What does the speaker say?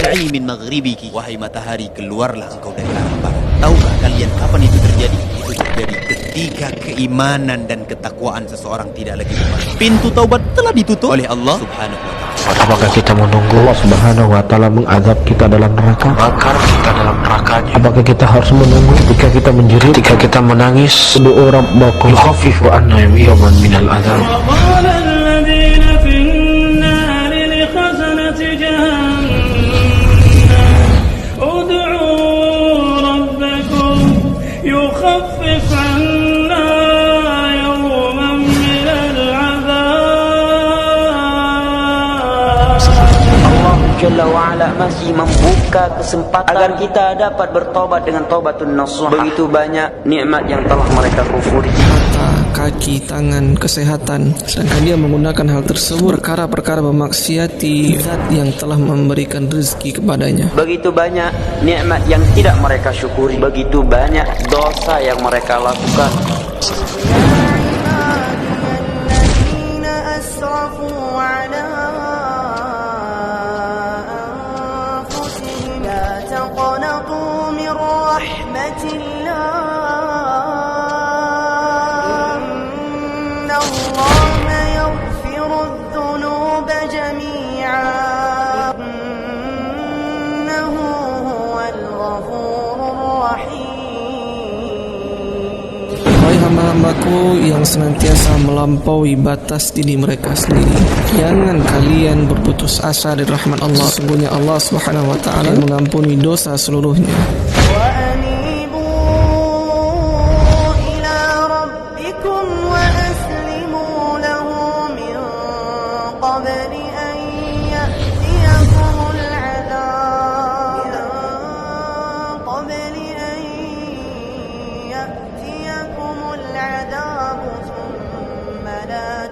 Irji'i min maghribiki. Wahai matahari, keluarlah engkau dari arah barat. Tahukah kalian kapan itu terjadi? Itu terjadi ketika keimanan dan ketakwaan seseorang tidak lagi bermain. Pintu taubat telah ditutup oleh Allah Subhanahu wa ta'ala. Apakah kita menunggu Allah Subhanahu wa ta'ala mengazab kita dalam neraka? Bakar kita dalam nerakanya. Apakah kita harus menunggu ketika kita menjerit, ketika kita menangis? Doa Rabbakum yukhaffifu anna yawman minal azab. يخفف عنا يوما من العذاب. Allah Jalla wa'ala masih membuka kesempatan agar kita dapat bertobat dengan taubatun nasuha. Begitu banyak nikmat yang telah mereka kufuri. Mata, kaki, tangan, kesehatan. Sedangkan dia menggunakan hal tersebut perkara-perkara memaksiati zat yang telah memberikan rezeki kepadanya. Begitu banyak nikmat yang tidak mereka syukuri. Begitu banyak dosa yang mereka lakukan. Wahai hamba-hambaku yang senantiasa melampaui batas diri mereka sendiri, jangan kalian berputus asa dari rahmat Allah. Sesungguhnya Allah Subhanahu wa ta'ala mengampuni dosa seluruhnya. يأتيكم العذاب ثم لا